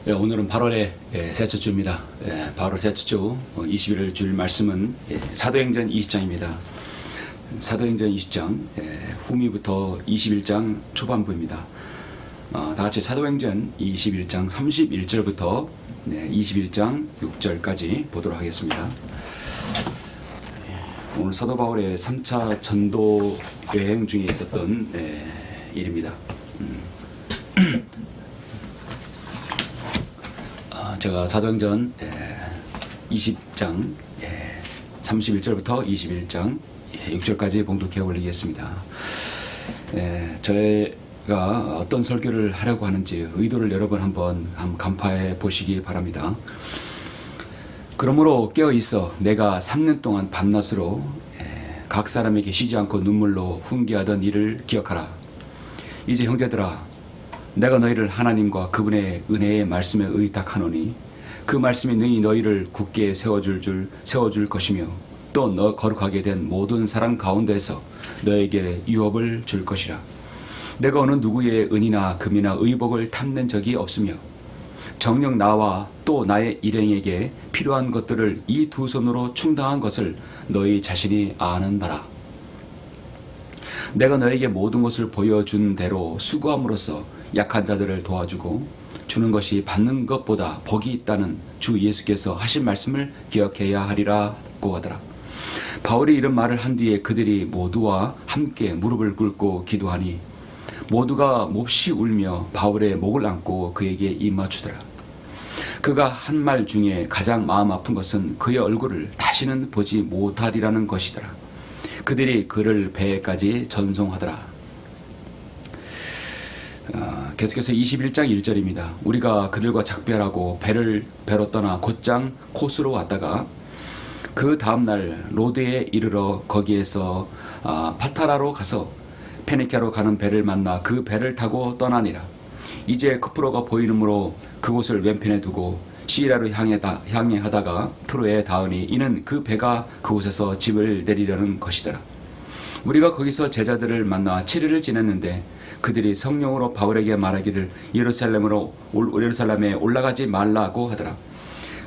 오늘은 8월의 셋째 주입니다. 8월 셋째 주 21일 주일 말씀은 사도행전 20장입니다. 사도행전 20장 후미부터 21장 초반부입니다. 다 같이 사도행전 21장 31절부터 21장 6절까지 보도록 하겠습니다. 오늘 사도 바울의 3차 전도 여행 중에 있었던 일입니다. 제가 사도행전 20장 31절부터 21장 6절까지 봉독해 올리겠습니다. 저희가 어떤 설교를 하려고 하는지 의도를 여러 번 한번 간파해 보시기 바랍니다. 그러므로 깨어있어 내가 3년 동안 밤낮으로 각 사람에게 쉬지 않고 눈물로 훈계하던 일을 기억하라. 이제 형제들아, 내가 너희를 하나님과 그분의 은혜의 말씀에 의탁하노니 그 말씀이 능히 너희를 굳게 세워줄 것이며 또 너 거룩하게 된 모든 사람 가운데서 너에게 유업을 줄 것이라. 내가 어느 누구의 은이나 금이나 의복을 탐낸 적이 없으며 정녕 나와 또 나의 일행에게 필요한 것들을 이 두 손으로 충당한 것을 너희 자신이 아는 바라. 내가 너에게 모든 것을 보여준 대로 수고함으로써 약한 자들을 도와주고 주는 것이 받는 것보다 복이 있다는 주 예수께서 하신 말씀을 기억해야 하리라고 하더라. 바울이 이런 말을 한 뒤에 그들이 모두와 함께 무릎을 꿇고 기도하니 모두가 몹시 울며 바울의 목을 안고 그에게 입맞추더라. 그가 한 말 중에 가장 마음 아픈 것은 그의 얼굴을 다시는 보지 못하리라는 것이더라. 그들이 그를 배에까지 전송하더라. 계속해서 21장 1절입니다. 우리가 그들과 작별하고 배로 떠나 곧장 코스로 왔다가 그 다음날 로드에 이르러 거기에서 파타라로 가서 페니케로 가는 배를 만나 그 배를 타고 떠나니라. 이제 쿠프로가 보이므로 그곳을 왼편에 두고 시리아로 향해 하다가 트로에 닿으니 이는 그 배가 그곳에서 집을 내리려는 것이더라. 우리가 거기서 제자들을 만나 7일을 지냈는데 그들이 성령으로 바울에게 말하기를 예루살렘에 올라가지 말라고 하더라.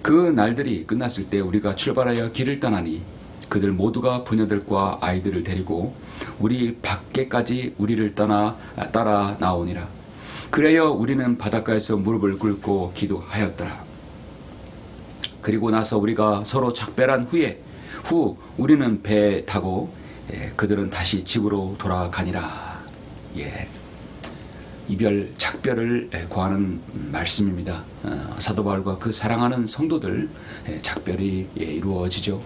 그 날들이 끝났을 때 우리가 출발하여 길을 떠나니 그들 모두가 부녀들과 아이들을 데리고 우리 밖에까지 우리를 따라 나오니라. 그래야 우리는 바닷가에서 무릎을 꿇고 기도하였더라. 그리고 나서 우리가 서로 작별한 후 우리는 배에 타고 그들은 다시 집으로 돌아가니라. 이별, 작별을 구하는 말씀입니다. 사도 바울과 그 사랑하는 성도들 작별이 이루어지죠.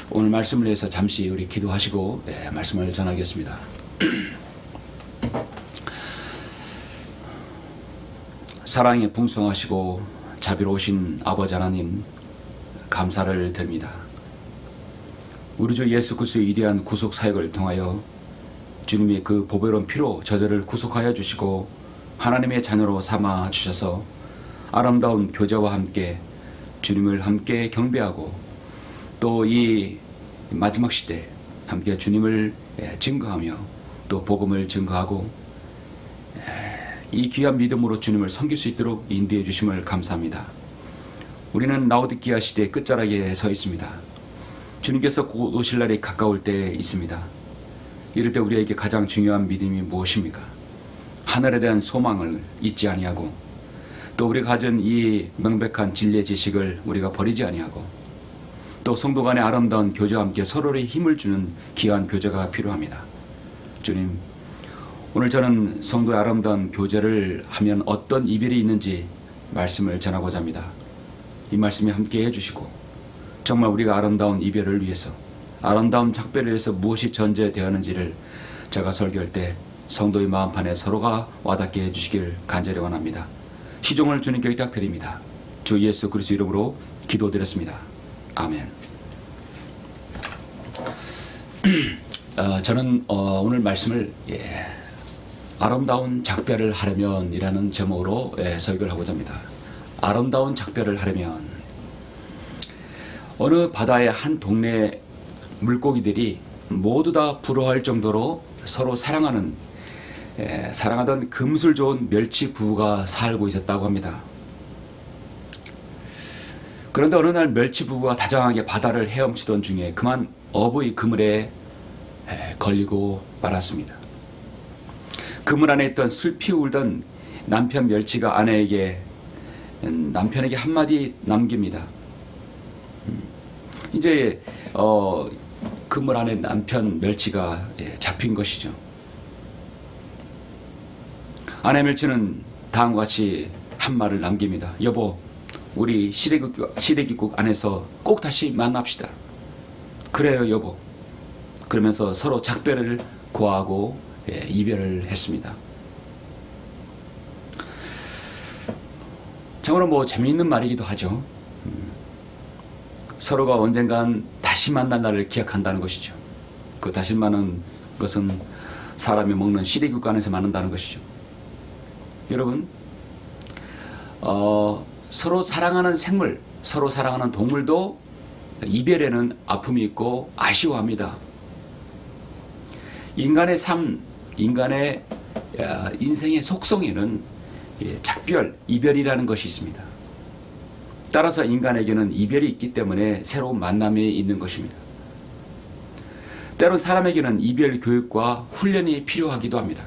오늘 말씀을 위해서 잠시 우리 기도하시고 말씀을 전하겠습니다. 사랑에 풍성하시고 자비로우신 아버지 하나님, 감사를 드립니다. 우리 주 예수 그리스도의 위대한 구속 사역을 통하여 주님의 그 보배로운 피로 저들을 구속하여 주시고 하나님의 자녀로 삼아 주셔서 아름다운 교제와 함께 주님을 함께 경배하고 또 이 마지막 시대 함께 주님을 증거하며 또 복음을 증거하고 이 귀한 믿음으로 주님을 섬길 수 있도록 인도해 주심을 감사합니다. 우리는 라오디게아 시대의 끝자락에 서 있습니다. 주님께서 곧 오실 날이 가까울 때에 있습니다. 이럴 때 우리에게 가장 중요한 믿음이 무엇입니까? 하늘에 대한 소망을 잊지 아니하고 또 우리가 가진 이 명백한 진리의 지식을 우리가 버리지 아니하고 또 성도 간의 아름다운 교제와 함께 서로의 힘을 주는 귀한 교제가 필요합니다. 주님, 오늘 저는 성도의 아름다운 교제를 하면 어떤 이별이 있는지 말씀을 전하고자 합니다. 이 말씀이 함께 해주시고 정말 우리가 아름다운 이별을 위해서 아름다운 작별을 위해서 무엇이 전제되었는지를 제가 설교할 때 성도의 마음판에 서로가 와닿게 해주시길 간절히 원합니다. 시종을 주님께 의탁드립니다. 주 예수 그리스도 이름으로 기도드렸습니다. 아멘. 저는 오늘 말씀을 아름다운 작별을 하려면 이라는 제목으로 설교를 하고자 합니다. 아름다운 작별을 하려면 어느 바다의 한 동네 물고기들이 모두 다 부러워할 정도로 서로 사랑하던 금술 좋은 멸치 부부가 살고 있었다고 합니다. 그런데 어느 날 멸치 부부가 다정하게 바다를 헤엄치던 중에 그만 어부의 그물에 걸리고 말았습니다. 그물 안에 있던 슬피 울던 남편 멸치가 남편에게 한마디 남깁니다. 이제 그물 안에 남편 멸치가 잡힌 것이죠. 아내 멸치는 다음과 같이 한 말을 남깁니다. 여보, 우리 시래기국 안에서 꼭 다시 만납시다. 그래요, 여보. 그러면서 서로 작별을 고하고 이별을 했습니다. 참으로 뭐 재미있는 말이기도 하죠. 서로가 언젠간 다시 만날 날을 기약한다는 것이죠. 그 다시 만나는 것은 사람이 먹는 시래기국 안에서 만난다는 것이죠. 여러분, 서로 사랑하는 생물, 서로 사랑하는 동물도 이별에는 아픔이 있고 아쉬워합니다. 인간의 삶, 인간의 인생의 속성에는 작별, 이별이라는 것이 있습니다. 따라서 인간에게는 이별이 있기 때문에 새로운 만남이 있는 것입니다. 때론 사람에게는 이별 교육과 훈련이 필요하기도 합니다.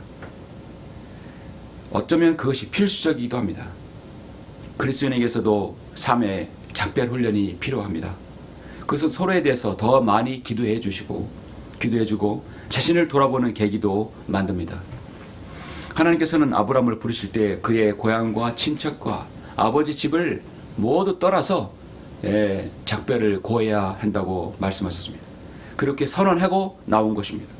어쩌면 그것이 필수적이기도 합니다. 그리스도인에게서도 삶의 작별 훈련이 필요합니다. 그것은 서로에 대해서 더 많이 기도해 주고 자신을 돌아보는 계기도 만듭니다. 하나님께서는 아브라함을 부르실 때 그의 고향과 친척과 아버지 집을 모두 떠나서 작별을 고해야 한다고 말씀하셨습니다. 그렇게 선언하고 나온 것입니다.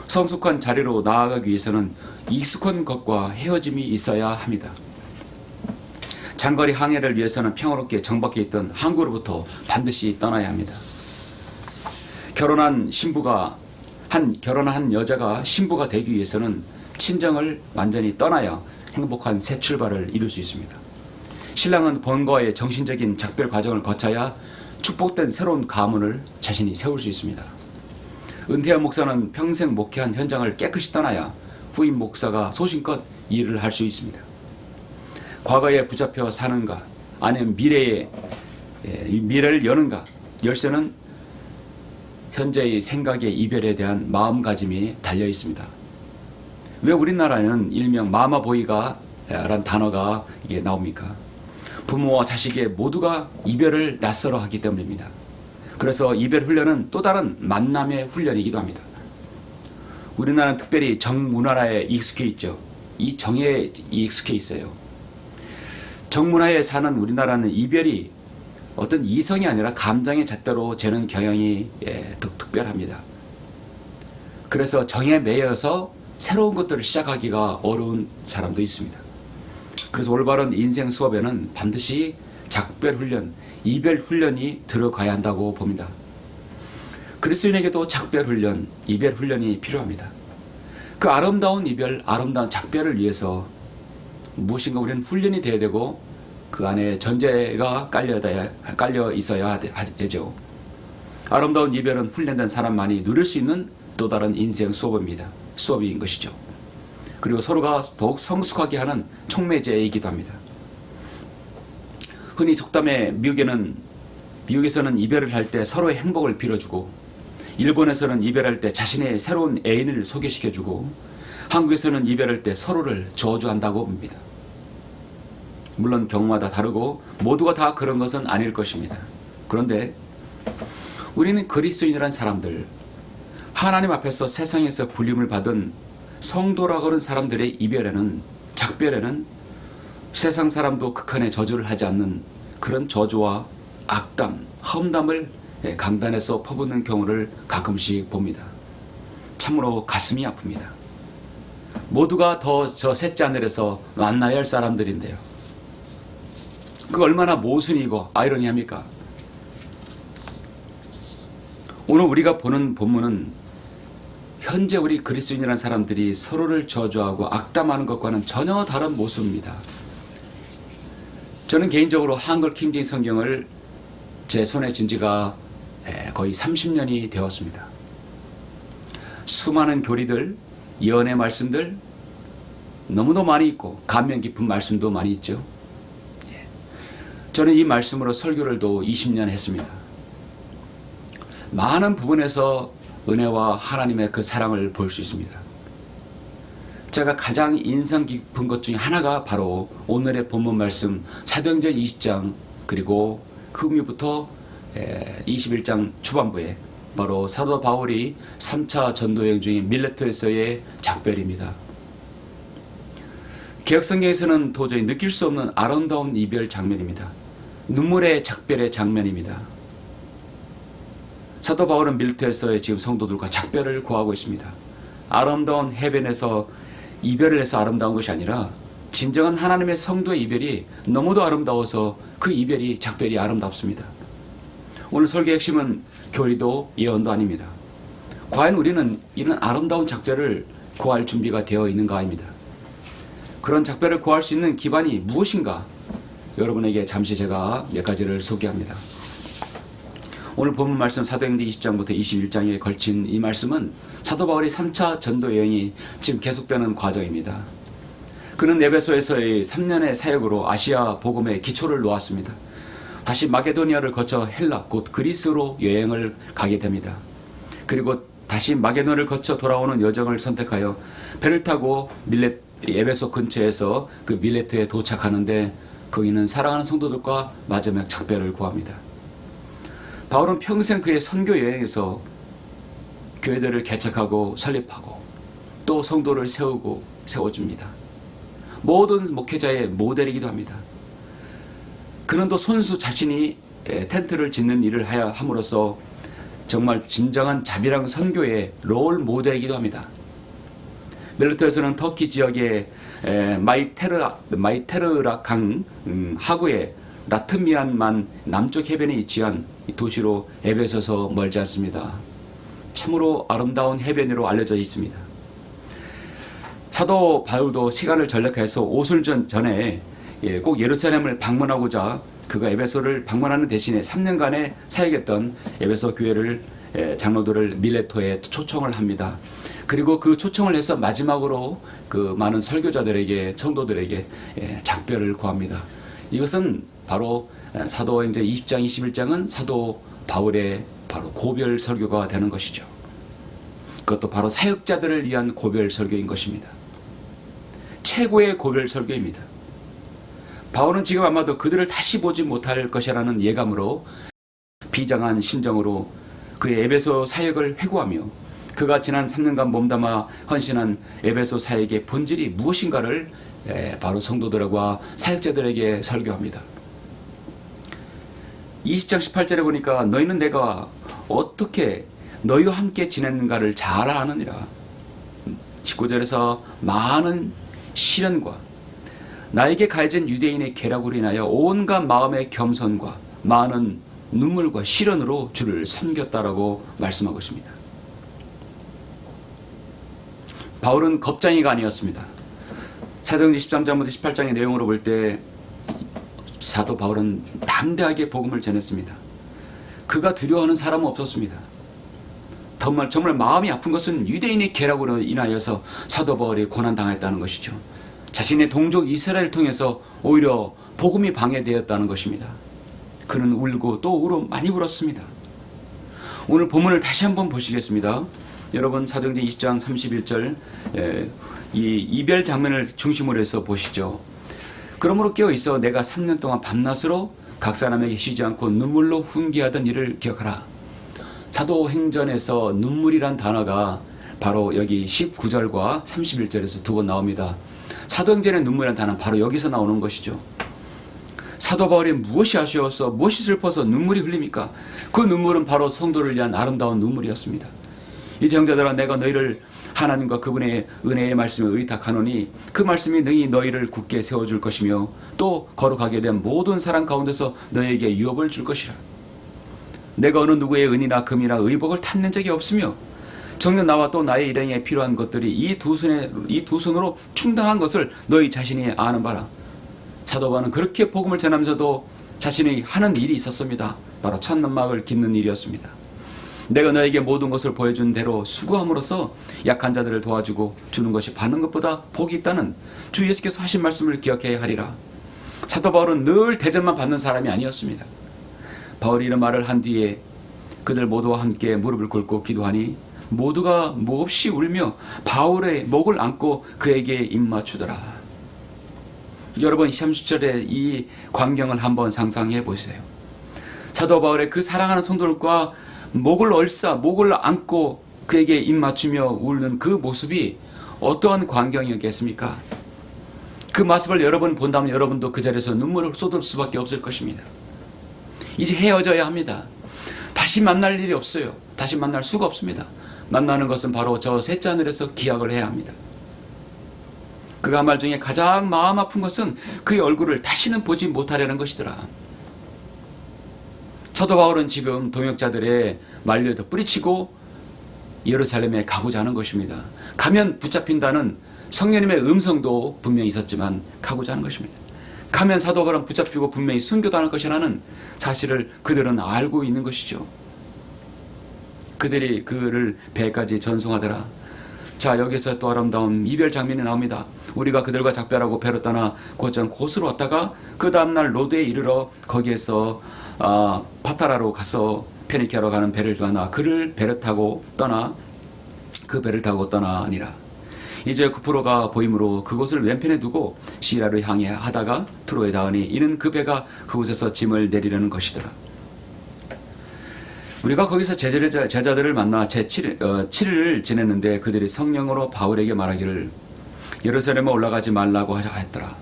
성숙한 자리로 나아가기 위해서는 익숙한 것과 헤어짐이 있어야 합니다. 장거리 항해를 위해서는 평화롭게 정박해 있던 항구로부터 반드시 떠나야 합니다. 결혼한 여자가 신부가 되기 위해서는 친정을 완전히 떠나야 행복한 새 출발을 이룰 수 있습니다. 신랑은 본과의 정신적인 작별 과정을 거쳐야 축복된 새로운 가문을 자신이 세울 수 있습니다. 은퇴한 목사는 평생 목회한 현장을 깨끗이 떠나야 후임 목사가 소신껏 일을 할 수 있습니다. 과거에 붙잡혀 사는가 아니면 미래를 여는가, 열쇠는 현재의 생각의 이별에 대한 마음가짐이 달려 있습니다. 왜 우리나라에는 일명 마마보이가 라는 단어가 이게 나옵니까? 부모와 자식의 모두가 이별을 낯설어 하기 때문입니다. 그래서 이별 훈련은 또 다른 만남의 훈련이기도 합니다. 우리나라는 특별히 정문화에 익숙해 있죠. 이 정에 익숙해 있어요. 정문화에 사는 우리나라는 이별이 어떤 이성이 아니라 감정의 잣대로 재는 경향이 특별합니다. 그래서 정에 매여서 새로운 것들을 시작하기가 어려운 사람도 있습니다. 그래서 올바른 인생 수업에는 반드시 작별 훈련, 이별 훈련이 들어가야 한다고 봅니다. 그리스도인에게도 작별 훈련, 이별 훈련이 필요합니다. 그 아름다운 이별, 아름다운 작별을 위해서 무엇인가 우리는 훈련이 돼야 되고 그 안에 전제가 깔려 있어야 하죠. 아름다운 이별은 훈련된 사람만이 누릴 수 있는 또 다른 인생 수업인 것이죠. 그리고 서로가 더욱 성숙하게 하는 촉매제이기도 합니다. 흔히 속담에 미국에서는 이별을 할 때 서로의 행복을 빌어주고, 일본에서는 이별할 때 자신의 새로운 애인을 소개시켜주고, 한국에서는 이별할 때 서로를 저주한다고 봅니다. 물론 경우마다 다르고 모두가 다 그런 것은 아닐 것입니다. 그런데 우리는 그리스도인이란 사람들, 하나님 앞에서 세상에서 불림을 받은 성도라고 하는 사람들의 작별에는 세상 사람도 극한의 저주를 하지 않는 그런 저주와 악담, 험담을 강단에서 퍼붓는 경우를 가끔씩 봅니다. 참으로 가슴이 아픕니다. 모두가 저 셋째 하늘에서 만나야 할 사람들인데요. 그 얼마나 모순이고 아이러니합니까? 오늘 우리가 보는 본문은 현재 우리 그리스도인이라는 사람들이 서로를 저주하고 악담하는 것과는 전혀 다른 모습입니다. 저는 개인적으로 한글 킹제임스 성경을 제 손에 쥔 지가 거의 30년이 되었습니다. 수많은 교리들, 예언의 말씀들 너무도 많이 있고 감명 깊은 말씀도 많이 있죠. 저는 이 말씀으로 설교를 또 20년 했습니다. 많은 부분에서 은혜와 하나님의 그 사랑을 볼 수 있습니다. 제가 가장 인상 깊은 것 중에 하나가 바로 오늘의 본문 말씀 사도행전 20장 그리고 그 후부터 21장 초반부에 바로 사도 바울이 3차 전도여행 중인 밀레토에서의 작별입니다. 개혁성경에서는 도저히 느낄 수 없는 아름다운 이별 장면입니다. 눈물의 작별의 장면입니다. 사도 바울은 밀레토에서의 지금 성도들과 작별을 구하고 있습니다. 아름다운 해변에서 이별을 해서 아름다운 것이 아니라 진정한 하나님의 성도의 이별이 너무도 아름다워서 그 이별이 작별이 아름답습니다. 오늘 설교의 핵심은 교리도 예언도 아닙니다. 과연 우리는 이런 아름다운 작별을 구할 준비가 되어 있는가입니다. 그런 작별을 구할 수 있는 기반이 무엇인가? 여러분에게 잠시 제가 몇 가지를 소개합니다. 오늘 본문 말씀 사도행전 20장부터 21장에 걸친 이 말씀은 사도 바울의 3차 전도 여행이 지금 계속되는 과정입니다. 그는 에베소에서의 3년의 사역으로 아시아 복음의 기초를 놓았습니다. 다시 마게도니아를 거쳐 헬라 곧 그리스로 여행을 가게 됩니다. 그리고 다시 마게도니아를 거쳐 돌아오는 여정을 선택하여 배를 타고 에베소 근처에서 그 밀레토에 도착하는데 거기는 사랑하는 성도들과 마지막 작별을 구합니다. 바울은 평생 그의 선교 여행에서 교회들을 개척하고 설립하고 또 성도를 세워줍니다. 모든 목회자의 모델이기도 합니다. 그는 또 손수 자신이 텐트를 짓는 일을 함으로써 정말 진정한 자비랑 선교의 롤 모델이기도 합니다. 밀레토에서는 터키 지역의 마이테르라 강 하구의 라트미안만 남쪽 해변에 위치한 도시로 에베소서 멀지 않습니다. 참으로 아름다운 해변으로 알려져 있습니다. 사도 바울도 시간을 전략해서 오순절 전에 꼭 예루살렘을 방문하고자 그가 에베소를 방문하는 대신에 3년간의 사역했던 에베소 교회를 장로들을 밀레토에 초청을 합니다. 그리고 그 초청을 해서 마지막으로 그 많은 설교자들에게 성도들에게 작별을 구합니다. 이것은 바로 사도행전 20장 21장은 사도 바울의 바로 고별 설교가 되는 것이죠. 그것도 바로 사역자들을 위한 고별 설교인 것입니다. 최고의 고별 설교입니다. 바울은 지금 아마도 그들을 다시 보지 못할 것이라는 예감으로 비장한 심정으로 그의 에베소 사역을 회고하며 그가 지난 3년간 몸담아 헌신한 에베소 사역의 본질이 무엇인가를 바로 성도들과 사역자들에게 설교합니다. 20장 18절에 보니까 너희는 내가 어떻게 너희와 함께 지냈는가를 잘 아느니라. 19절에서 많은 시련과 나에게 가해진 유대인의 계략으로 인하여 온갖 마음의 겸손과 많은 눈물과 시련으로 주를 섬겼다라고 말씀하고 있습니다. 바울은 겁쟁이가 아니었습니다. 사도행전 13장부터 18장의 내용으로 볼 때 사도 바울은 담대하게 복음을 전했습니다. 그가 두려워하는 사람은 없었습니다. 정말 마음이 아픈 것은 유대인의 계략으로 인하여서 사도 바울이 고난당했다는 것이죠. 자신의 동족 이스라엘을 통해서 오히려 복음이 방해되었다는 것입니다. 그는 울고 또 많이 울었습니다. 오늘 본문을 다시 한번 보시겠습니다. 여러분 사도행전 20장 31절 이 이별 장면을 중심으로 해서 보시죠. 그러므로 깨어있어 내가 3년 동안 밤낮으로 각 사람에게 쉬지 않고 눈물로 훈계하던 일을 기억하라. 사도행전에서 눈물이란 단어가 바로 여기 19절과 31절에서 두 번 나옵니다. 사도행전의 눈물이란 단어는 바로 여기서 나오는 것이죠. 사도 바울이 무엇이 아쉬워서 무엇이 슬퍼서 눈물이 흘립니까? 그 눈물은 바로 성도를 위한 아름다운 눈물이었습니다. 이제 형제들아 내가 너희를 하나님과 그분의 은혜의 말씀에 의탁하노니 그 말씀이 능히 너희를 굳게 세워줄 것이며 또 거룩하게 된 모든 사람 가운데서 너희에게 유업을 줄 것이라. 내가 어느 누구의 은이나 금이나 의복을 탐낸 적이 없으며 정녕 나와 또 나의 일행에 필요한 것들이 이 두 손으로 충당한 것을 너희 자신이 아는 바라. 사도 바울은 그렇게 복음을 전하면서도 자신이 하는 일이 있었습니다. 바로 천막을 깁는 일이었습니다. 내가 너에게 모든 것을 보여준 대로 수고함으로써 약한 자들을 도와주고 주는 것이 받는 것보다 복이 있다는 주 예수께서 하신 말씀을 기억해야 하리라. 사도 바울은 늘 대접만 받는 사람이 아니었습니다. 바울이 이런 말을 한 뒤에 그들 모두와 함께 무릎을 꿇고 기도하니 모두가 몹시 울며 바울의 목을 안고 그에게 입맞추더라. 여러분 30절의 이 광경을 한번 상상해 보세요. 사도 바울의 그 사랑하는 성도들과 목을 안고 그에게 입맞추며 울는 그 모습이 어떠한 광경이었겠습니까? 그 모습을 여러분 본다면 여러분도 그 자리에서 눈물을 쏟을 수밖에 없을 것입니다. 이제 헤어져야 합니다. 다시 만날 일이 없어요. 다시 만날 수가 없습니다. 만나는 것은 바로 저 셋째 하늘에서 기약을 해야 합니다. 그가 한 말 중에 가장 마음 아픈 것은 그의 얼굴을 다시는 보지 못하려는 것이더라. 사도 바울은 지금 동역자들의 만류에도 뿌리치고 예루살렘에 가고자 하는 것입니다. 가면 붙잡힌다는 성령님의 음성도 분명히 있었지만 가고자 하는 것입니다. 가면 사도 바울은 붙잡히고 분명히 순교당할 것이라는 사실을 그들은 알고 있는 것이죠. 그들이 그를 배까지 전송하더라. 자, 여기서 또 아름다운 이별 장면이 나옵니다. 우리가 그들과 작별하고 배로 떠나 곧전 곳으로 왔다가 그 다음날 로드에 이르러 거기에서 파타라로 가서 페니키아로 가는 배를 만나 그 배를 타고 떠나니라. 이제 쿠프로가 보이므로 그곳을 왼편에 두고 시라로 향해 하다가 트로에 닿으니 이는 그 배가 그곳에서 짐을 내리려는 것이더라. 우리가 거기서 제자들을 만나 제7일을 지냈는데 그들이 성령으로 바울에게 말하기를 예루살렘에 올라가지 말라고 하였더라.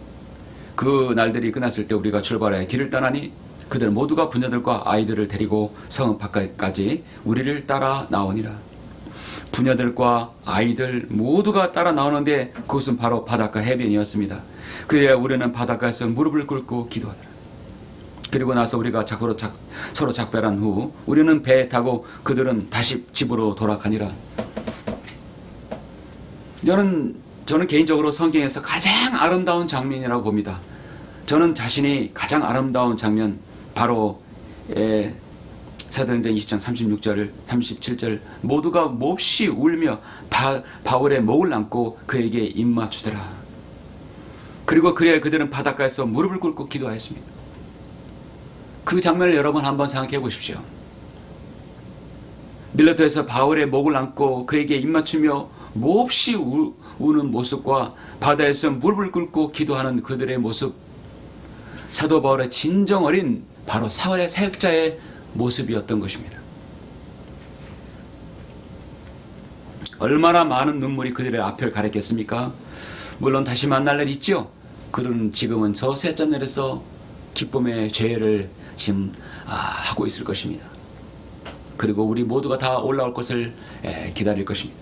그 날들이 끝났을 때 우리가 출발해 길을 떠나니 그들 모두가 부녀들과 아이들을 데리고 성 바깥까지 우리를 따라 나오니라. 부녀들과 아이들 모두가 따라 나오는데 그것은 바로 바닷가 해변이었습니다. 그래야 우리는 바닷가에서 무릎을 꿇고 기도하더라. 그리고 나서 우리가 서로 작별한 후 우리는 배에 타고 그들은 다시 집으로 돌아가니라. 저는 개인적으로 성경에서 가장 아름다운 장면이라고 봅니다. 저는 자신이 가장 아름다운 장면 바로 사도행전 20장 36절 37절 모두가 몹시 울며 바울의 목을 안고 그에게 입맞추더라. 그리고 그래야 그들은 바닷가에서 무릎을 꿇고 기도하였습니다. 그 장면을 여러분 한번 생각해 보십시오. 밀레토에서 바울의 목을 안고 그에게 입맞추며 몹시 우는 모습과 바다에서 무릎을 꿇고 기도하는 그들의 모습, 사도 바울의 진정 어린 바로 사울의 사역자의 모습이었던 것입니다. 얼마나 많은 눈물이 그들의 앞을 가렸겠습니까? 물론 다시 만날 날 있죠. 그들은 지금은 저 셋째 하늘에서 기쁨의 죄를 지금 하고 있을 것입니다. 그리고 우리 모두가 다 올라올 것을 기다릴 것입니다.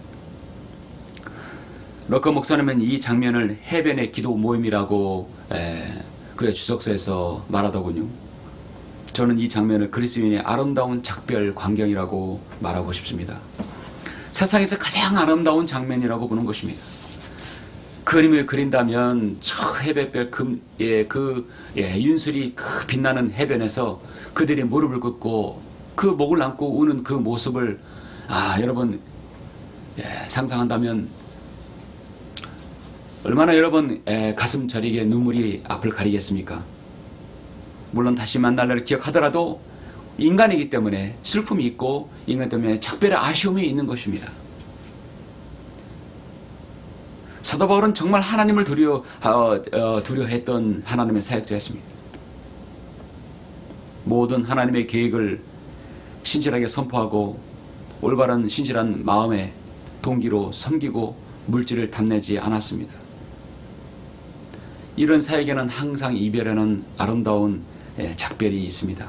럭커 목사님은 이 장면을 해변의 기도 모임이라고 그의 주석서에서 말하더군요. 저는 이 장면을 그리스도인의 아름다운 작별 광경이라고 말하고 싶습니다. 세상에서 가장 아름다운 장면이라고 보는 것입니다. 그림을 그린다면 저 해변별 윤술이 빛나는 해변에서 그들이 무릎을 꿇고 그 목을 안고 우는 그 모습을 여러분 상상한다면 얼마나 여러분 가슴 저리게 눈물이 앞을 가리겠습니까? 물론 다시 만날 날을 기억하더라도 인간이기 때문에 슬픔이 있고 인간 때문에 작별의 아쉬움이 있는 것입니다. 사도 바울은 정말 하나님을 두려워했던 하나님의 사역자였습니다. 모든 하나님의 계획을 신실하게 선포하고 올바른 신실한 마음의 동기로 섬기고 물질을 탐내지 않았습니다. 이런 사역에는 항상 이별하는 아름다운 작별이 있습니다.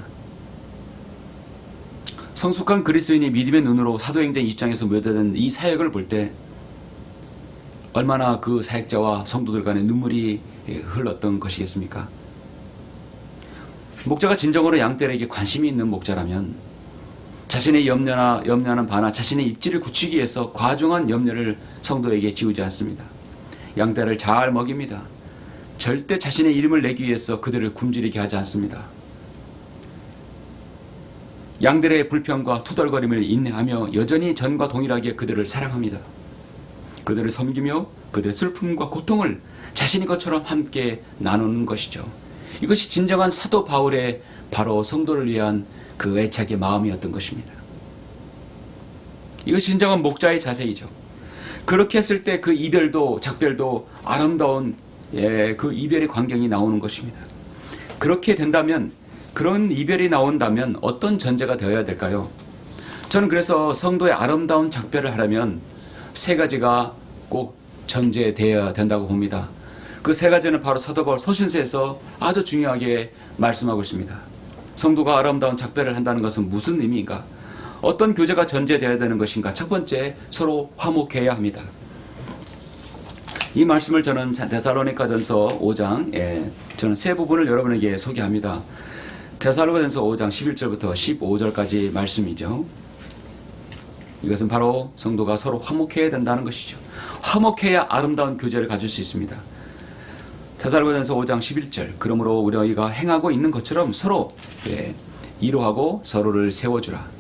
성숙한 그리스도인이 믿음의 눈으로 사도행전 20장에서 묘사된 이 사역을 볼 때 얼마나 그 사역자와 성도들 간의 눈물이 흘렀던 것이겠습니까? 목자가 진정으로 양떼에게 관심이 있는 목자라면 자신의 염려하는 바나 자신의 입지를 굳히기 위해서 과중한 염려를 성도에게 지우지 않습니다. 양떼를 잘 먹입니다. 절대 자신의 이름을 내기 위해서 그들을 굶주리게 하지 않습니다. 양들의 불평과 투덜거림을 인내하며 여전히 전과 동일하게 그들을 사랑합니다. 그들을 섬기며 그들의 슬픔과 고통을 자신의 것처럼 함께 나누는 것이죠. 이것이 진정한 사도 바울의 바로 성도를 위한 그 애착의 마음이었던 것입니다. 이것이 진정한 목자의 자세이죠. 그렇게 했을 때 그 이별도 작별도 아름다운 그 이별의 광경이 나오는 것입니다. 그렇게 된다면, 그런 이별이 나온다면 어떤 전제가 되어야 될까요? 저는 그래서 성도의 아름다운 작별을 하려면 세 가지가 꼭 전제되어야 된다고 봅니다. 그 세 가지는 바로 사도 바울 서신서에서 아주 중요하게 말씀하고 있습니다. 성도가 아름다운 작별을 한다는 것은 무슨 의미인가? 어떤 교제가 전제되어야 되는 것인가? 첫 번째, 서로 화목해야 합니다. 이 말씀을 저는 데살로니가전서 5장, 저는 세 부분을 여러분에게 소개합니다. 데살로니가전서 5장 11절부터 15절까지 말씀이죠. 이것은 바로 성도가 서로 화목해야 된다는 것이죠. 화목해야 아름다운 교제를 가질 수 있습니다. 데살로니가전서 5장 11절, 그러므로 우리가 행하고 있는 것처럼 서로 이로하고 서로를 세워주라.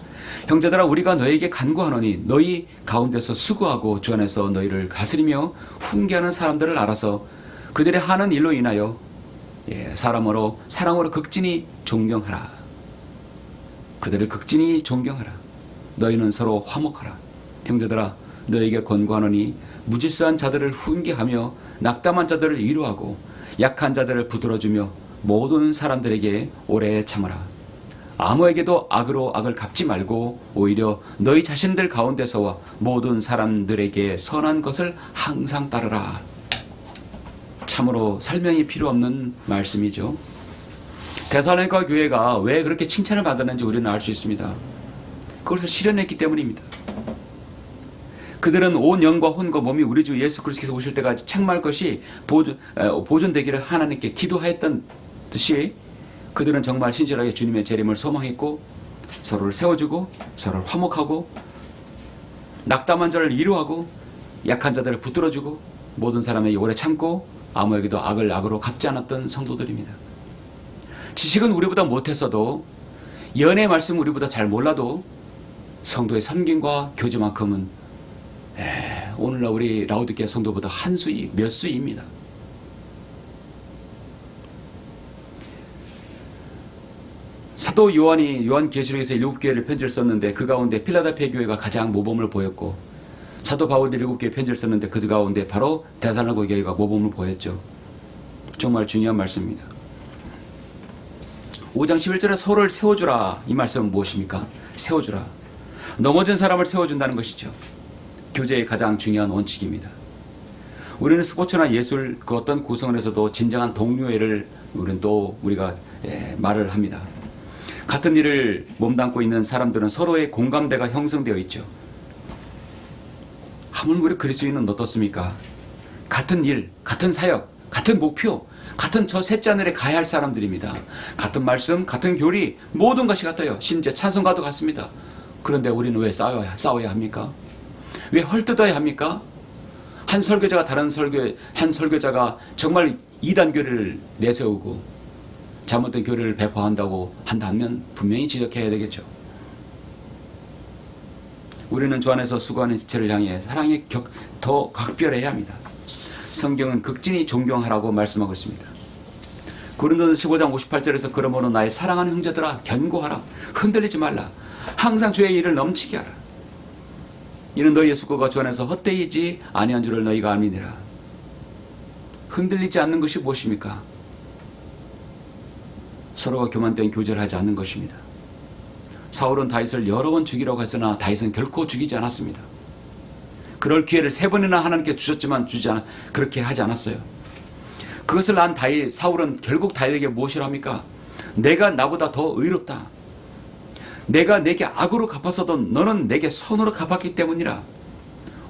형제들아, 우리가 너에게 간구하노니 너희 가운데서 수고하고 주 안에서 너희를 다스리며 훈계하는 사람들을 알아서 그들의 하는 일로 인하여 사람으로 사랑으로 극진히 존경하라. 그들을 극진히 존경하라. 너희는 서로 화목하라. 형제들아, 너에게 권고하노니 무질서한 자들을 훈계하며 낙담한 자들을 위로하고 약한 자들을 부드러주며 모든 사람들에게 오래 참으라. 아무에게도 악으로 악을 갚지 말고 오히려 너희 자신들 가운데서와 모든 사람들에게 선한 것을 항상 따르라. 참으로 설명이 필요 없는 말씀이죠. 데살로니가 교회가 왜 그렇게 칭찬을 받았는지 우리는 알 수 있습니다. 그것을 실현했기 때문입니다. 그들은 온 영과 혼과 몸이 우리 주 예수 그리스도께서 오실 때까지 책망할 것이 보존되기를 하나님께 기도하였던 듯이 그들은 정말 신실하게 주님의 재림을 소망했고 서로를 세워주고 서로를 화목하고 낙담한 자를 위로하고 약한 자들을 붙들어주고 모든 사람에게 오래 참고 아무에게도 악을 악으로 갚지 않았던 성도들입니다. 지식은 우리보다 못했어도 연의 말씀 우리보다 잘 몰라도 성도의 섬김과 교제만큼은 오늘날 우리 라오디게아 성도보다 한 수위 몇 수위입니다. 사도 요한이 요한계시록에서 7교회를 편지를 썼는데 그 가운데 필라델피아 교회가 가장 모범을 보였고 사도 바울도 7교회 편지를 썼는데 그 가운데 바로 데살로니가 교회가 모범을 보였죠. 정말 중요한 말씀입니다. 5장 11절에 서로를 세워주라. 이 말씀은 무엇입니까? 세워주라. 넘어진 사람을 세워준다는 것이죠. 교제의 가장 중요한 원칙입니다. 우리는 스포츠나 예술 그 어떤 구성원에서도 진정한 동료애를 우리가 말을 합니다. 같은 일을 몸담고 있는 사람들은 서로의 공감대가 형성되어 있죠. 하물무리 그리스도인은 어떻습니까? 같은 일, 같은 사역, 같은 목표, 같은 저 셋째 하늘에 가야 할 사람들입니다. 같은 말씀, 같은 교리, 모든 것이 같아요. 심지어 찬송가도 같습니다. 그런데 우리는 왜 싸워야 합니까? 왜 헐뜯어야 합니까? 한 설교자가 한 설교자가 정말 이단 교리를 내세우고 잘못된 교리를 배포한다고 한다면 분명히 지적해야 되겠죠. 우리는 주 안에서 수고하는 지체를 향해 사랑이 더 각별해야 합니다. 성경은 극진히 존경하라고 말씀하고 있습니다. 고린도전서 15장 58절에서 그러므로 나의 사랑하는 형제들아 견고하라. 흔들리지 말라. 항상 주의 일을 넘치게 하라. 이는 너희의 수고가 주 안에서 헛되이지 아니한 줄을 너희가 알미니라. 흔들리지 않는 것이 무엇입니까? 서로가 교만된 교제를 하지 않는 것입니다. 사울은 다윗을 여러 번 죽이려고 했으나 다윗은 결코 죽이지 않았습니다. 그럴 기회를 3번이나 하나님께 주셨지만 그렇게 하지 않았어요. 그것을 안 사울은 결국 다윗에게 무엇이라 합니까? 내가 나보다 더 의롭다. 내가 내게 악으로 갚았어도 너는 내게 선으로 갚았기 때문이라.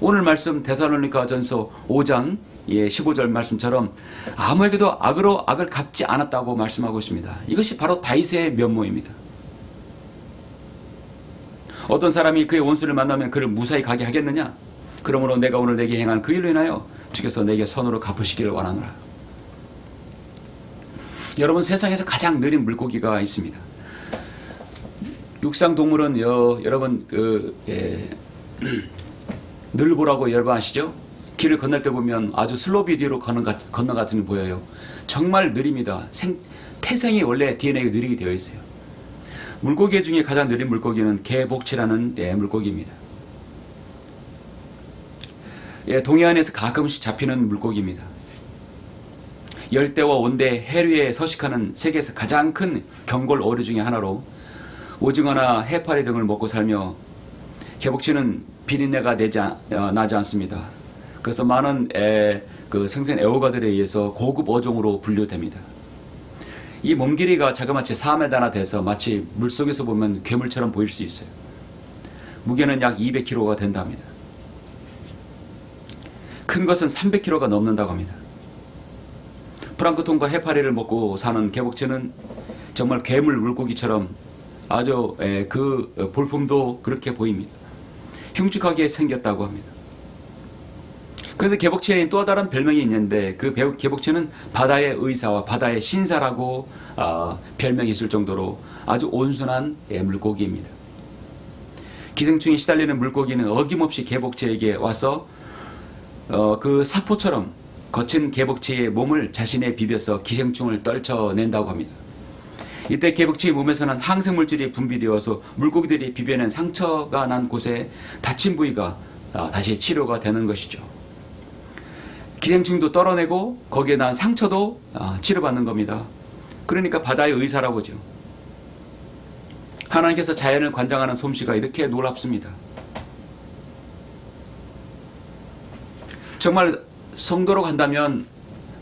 오늘 말씀 데살로니가전서 5장 15절 말씀처럼 아무에게도 악으로 악을 갚지 않았다고 말씀하고 있습니다. 이것이 바로 다윗의 면모입니다. 어떤 사람이 그의 원수를 만나면 그를 무사히 가게 하겠느냐? 그러므로 내가 오늘 내게 행한 그 일로 인하여 주께서 내게 선으로 갚으시기를 원하노라. 여러분, 세상에서 가장 느린 물고기가 있습니다. 육상 동물은 여러분 늘보라고 여러분 아시죠? 길을 건널 때 보면 아주 슬로우 비디오로 건너 같은 보여요. 정말 느립니다. 태생이 원래 DNA가 느리게 되어 있어요. 물고기 중에 가장 느린 물고기는 개복치라는 물고기입니다. 동해안에서 가끔씩 잡히는 물고기입니다. 열대와 온대 해류에 서식하는 세계에서 가장 큰 경골 어류 중에 하나로 오징어나 해파리 등을 먹고 살며 개복치는 비린내가 나지 않습니다. 그래서 많은 그 생선 애호가들에 의해서 고급 어종으로 분류됩니다. 이 몸 길이가 자그마치 4m나 돼서 마치 물속에서 보면 괴물처럼 보일 수 있어요. 무게는 약 200kg가 된답니다. 큰 것은 300kg가 넘는다고 합니다. 프랑크톤과 해파리를 먹고 사는 개복치는 정말 괴물 물고기처럼 아주 그 볼품도 그렇게 보입니다. 흉측하게 생겼다고 합니다. 그런데 개복치에 또 다른 별명이 있는데 그 개복치는 바다의 의사와 바다의 신사라고 별명이 있을 정도로 아주 온순한 물고기입니다. 기생충에 시달리는 물고기는 어김없이 개복치에게 와서 그 사포처럼 거친 개복치의 몸을 자신에 비벼서 기생충을 떨쳐낸다고 합니다. 이때 개복치의 몸에서는 항생물질이 분비되어서 물고기들이 비벼낸 상처가 난 곳에 다친 부위가 다시 치료가 되는 것이죠. 기생충도 떨어내고 거기에 난 상처도 치료받는 겁니다. 그러니까 바다의 의사라고 하죠. 하나님께서 자연을 관장하는 솜씨가 이렇게 놀랍습니다. 정말 성도로 간다면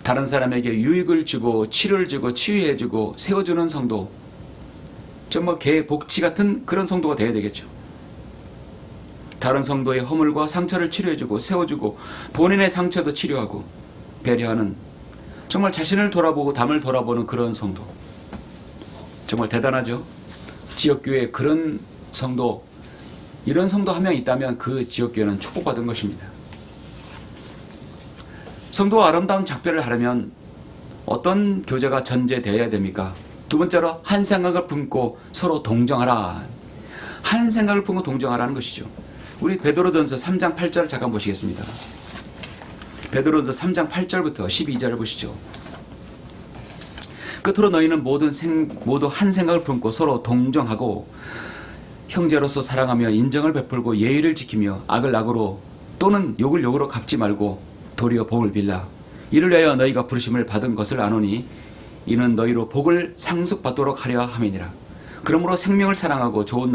다른 사람에게 유익을 주고 치료를 주고 치유해주고 세워주는 성도, 정말 개복치 같은 그런 성도가 되어야 되겠죠. 다른 성도의 허물과 상처를 치료해주고 세워주고 본인의 상처도 치료하고 배려하는, 정말 자신을 돌아보고 남을 돌아보는 그런 성도, 정말 대단하죠. 지역교회에 그런 성도, 이런 성도 한 명 있다면 그 지역교회는 축복받은 것입니다. 성도가 아름다운 작별을 하려면 어떤 교제가 전제되어야 됩니까? 두 번째로 한 생각을 품고 서로 동정하라. 한 생각을 품고 동정하라는 것이죠. 우리 베드로전서 3장 8절 잠깐 보시겠습니다. 베드로전서 3장 8절부터 12절을 보시죠. 끝으로 너희는 모두 한 생각을 품고 서로 동정하고 형제로서 사랑하며 인정을 베풀고 예의를 지키며 악을 악으로 또는 욕을 욕으로 갚지 말고 도리어 복을 빌라. 이를 위하여 너희가 부르심을 받은 것을 아노니 이는 너희로 복을 상속받도록 하려 함이니라. 그러므로 생명을 사랑하고 좋은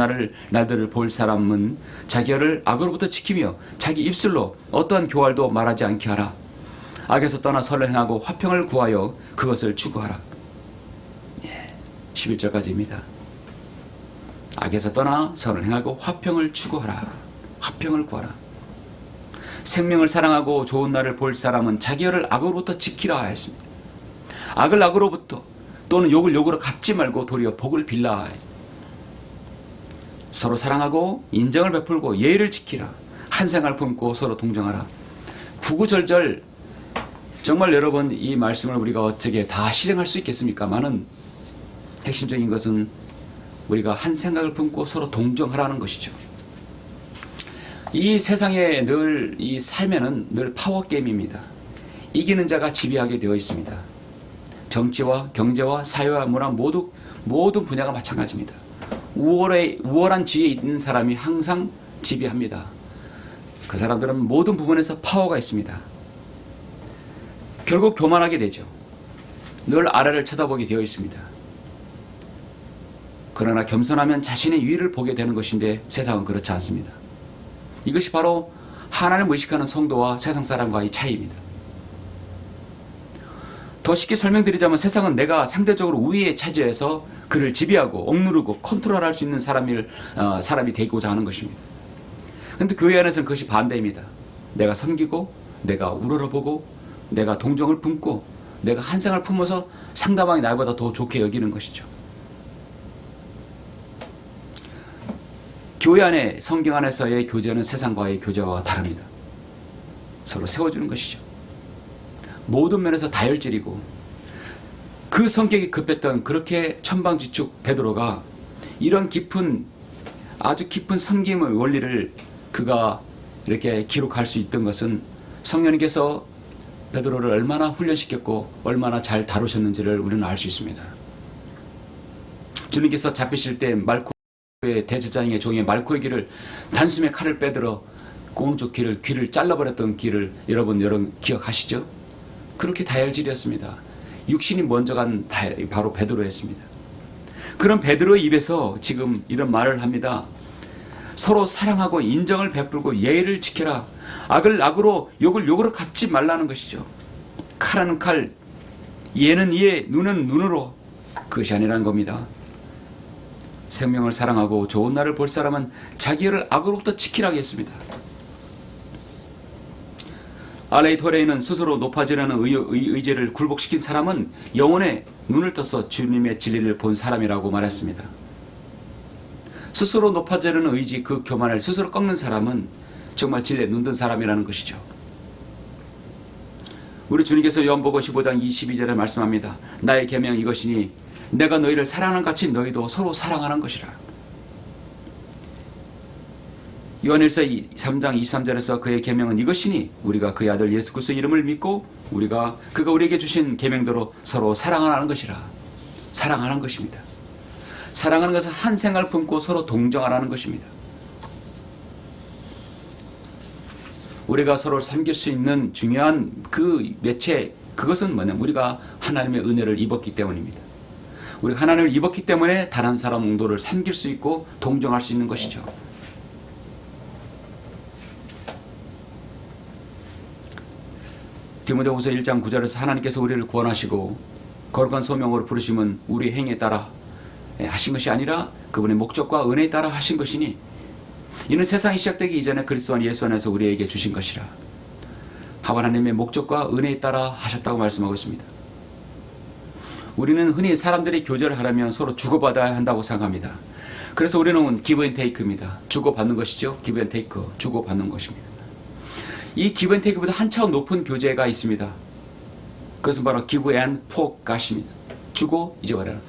날들을 볼 사람은 자기 혀를 악으로부터 지키며 자기 입술로 어떠한 교활도 말하지 않게 하라. 악에서 떠나 선을 행하고 화평을 구하여 그것을 추구하라. 11절까지입니다. 악에서 떠나 선을 행하고 화평을 추구하라. 화평을 구하라. 생명을 사랑하고 좋은 날을 볼 사람은 자기 혀를 악으로부터 지키라 했습니다. 악을 악으로부터 또는 욕을 욕으로 갚지 말고 도리어 복을 빌라. 서로 사랑하고 인정을 베풀고 예의를 지키라. 한 생활 품고 서로 동정하라. 구구절절 정말 여러분 이 말씀을 우리가 어떻게 다 실행할 수 있겠습니까? 많은 핵심적인 것은 우리가 한 생각을 품고 서로 동정하라는 것이죠. 이 세상에 늘 이 삶에는 늘 파워게임입니다. 이기는 자가 지배하게 되어 있습니다. 정치와 경제와 사회와 문화 모든 분야가 마찬가지입니다. 우월한 지위에 있는 사람이 항상 지배합니다. 그 사람들은 모든 부분에서 파워가 있습니다. 결국 교만하게 되죠. 늘 아래를 쳐다보게 되어 있습니다. 그러나 겸손하면 자신의 위를 보게 되는 것인데 세상은 그렇지 않습니다. 이것이 바로 하나님을 의식하는 성도와 세상 사람과의 차이입니다. 더 쉽게 설명드리자면 세상은 내가 상대적으로 우위에 차지해서 그를 지배하고 억누르고 컨트롤할 수 있는 사람이 되고자 하는 것입니다. 그런데 교회 안에서는 그것이 반대입니다. 내가 섬기고 내가 우러러보고 내가 동정을 품고 내가 한 생을 품어서 상대방이 나보다 더 좋게 여기는 것이죠. 교회 안에 성경 안에서의 교제는 세상과의 교제와 다릅니다. 서로 세워주는 것이죠. 모든 면에서 다혈질이고 그 성격이 급했던 그렇게 천방지축 베드로가 이런 아주 깊은 섬김의 원리를 그가 이렇게 기록할 수 있던 것은 성령님께서 베드로를 얼마나 훈련시켰고 얼마나 잘 다루셨는지를 우리는 알 수 있습니다. 주님께서 잡히실 때 말코의 대제사장의 종의 말코의 귀를 단숨에 칼을 빼들어 오른쪽 귀를 잘라버렸던 귀를 여러분 기억하시죠? 그렇게 다혈질이었습니다. 육신이 먼저 간 바로 베드로였습니다. 그런 베드로의 입에서 지금 이런 말을 합니다. 서로 사랑하고 인정을 베풀고 예의를 지켜라. 악을 악으로 욕을 욕으로 갚지 말라는 것이죠. 칼은 칼, 예는 예, 눈은 눈으로. 그것이 아니라는 겁니다. 생명을 사랑하고 좋은 날을 볼 사람은 자기를 악으로부터 지키라고 했습니다. 알레이 토레이는 스스로 높아지려는 의지를 굴복시킨 사람은 영혼의 눈을 떠서 주님의 진리를 본 사람이라고 말했습니다. 스스로 높아지려는 의지, 그 교만을 스스로 꺾는 사람은 정말 진리에 눈뜬 사람이라는 것이죠. 우리 주님께서 요한복음 15장 22절에 말씀합니다. 나의 계명 이것이니 내가 너희를 사랑하는 같이 너희도 서로 사랑하는 것이라. 요한일서 3장 23절에서 그의 계명은 이것이니 우리가 그의 아들 예수 그리스도의 이름을 믿고 그가 우리에게 주신 계명대로 서로 사랑하는 것이라. 사랑하는 것입니다. 사랑하는 것은 한 생각을 품고 서로 동정하라는 것입니다. 우리가 서로를 섬길 수 있는 중요한 그 매체, 그것은 뭐냐면 우리가 하나님의 은혜를 입었기 때문입니다. 우리가 하나님을 입었기 때문에 다른 사람 정도를 섬길 수 있고 동정할 수 있는 것이죠. 디모데후서 1장 9절에서 하나님께서 우리를 구원하시고 거룩한 소명으로 부르심은 우리 행위에 따라 하신 것이 아니라 그분의 목적과 은혜에 따라 하신 것이니 이는 세상이 시작되기 이전에 그리스도 안에 예수 안에서 우리에게 주신 것이라. 하나님의 목적과 은혜에 따라 하셨다고 말씀하고 있습니다. 우리는 흔히 사람들이 교제를 하려면 서로 주고받아야 한다고 생각합니다. 그래서 우리는 기브 앤 테이크입니다. 주고받는 것이죠. 기브 앤 테이크, 주고받는 것입니다. 이 기브 앤 테이크보다 한 차원 높은 교제가 있습니다. 그것은 바로 기브 앤 포갓입니다. 주고 잊어버려라.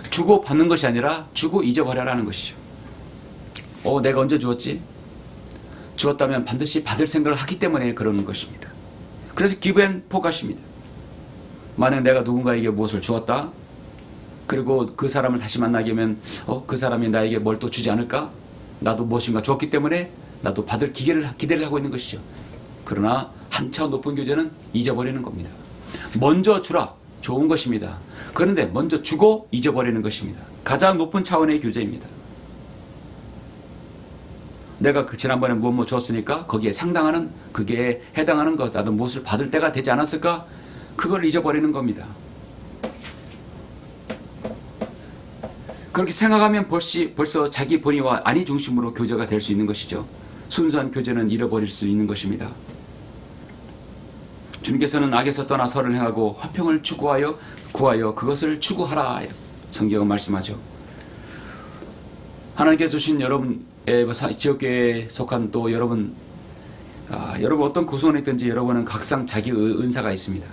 주고받는 것이 아니라 주고 잊어버려라는 것이죠. 내가 언제 주었지? 주었다면 반드시 받을 생각을 하기 때문에 그러는 것입니다. 그래서 기브 앤 포갓입니다. 만약 내가 누군가에게 무엇을 주었다, 그리고 그 사람을 다시 만나게 하면 그 사람이 나에게 뭘 또 주지 않을까? 나도 무엇인가 주었기 때문에 나도 받을 기대를 하고 있는 것이죠. 그러나 한 차원 높은 교제는 잊어버리는 겁니다. 먼저 주라, 좋은 것입니다. 그런데 먼저 주고 잊어버리는 것입니다. 가장 높은 차원의 교제입니다. 내가 지난번에 무엇 주었으니까 거기에 상당하는, 그게 해당하는 것, 나도 무엇을 받을 때가 되지 않았을까? 그걸 잊어버리는 겁니다. 그렇게 생각하면 벌써 자기 본의와 아니 중심으로 교제가 될 수 있는 것이죠. 순수한 교제는 잃어버릴 수 있는 것입니다. 주님께서는 악에서 떠나 선을 행하고 화평을 구하여 그것을 추구하라. 성경은 말씀하죠. 하나님께서 주신 여러분의 지역교회에 속한 또 여러분 어떤 구성원이 있든지 여러분은 각상 자기 은사가 있습니다.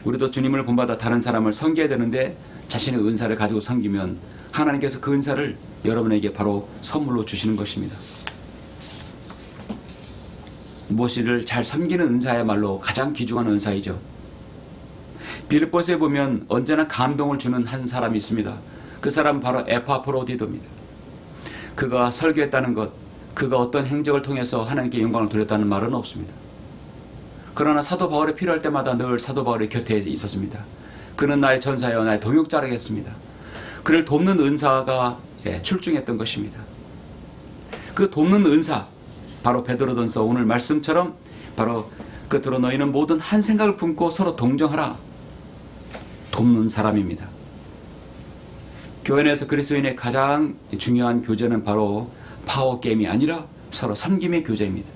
우리도 주님을 본받아 다른 사람을 섬겨야 되는데 자신의 은사를 가지고 섬기면 하나님께서 그 은사를 여러분에게 바로 선물로 주시는 것입니다. 무엇을 잘 섬기는 은사야말로 가장 귀중한 은사이죠. 빌립보서에 보면 언제나 감동을 주는 한 사람이 있습니다. 그 사람은 바로 에파프로디토입니다. 그가 설교했다는 것, 그가 어떤 행적을 통해서 하나님께 영광을 돌렸다는 말은 없습니다. 그러나 사도 바울이 필요할 때마다 늘 사도 바울의 곁에 있었습니다. 그는 나의 전사여 나의 동역자라겠습니다. 그를 돕는 은사가 출중했던 것입니다. 그 돕는 은사, 바로 베드로전서 오늘 말씀처럼 바로 끝으로 너희는 모든 한 생각을 품고 서로 동정하라. 돕는 사람입니다. 교회 내에서 그리스도인의 가장 중요한 교제는 바로 파워게임이 아니라 서로 섬김의 교제입니다.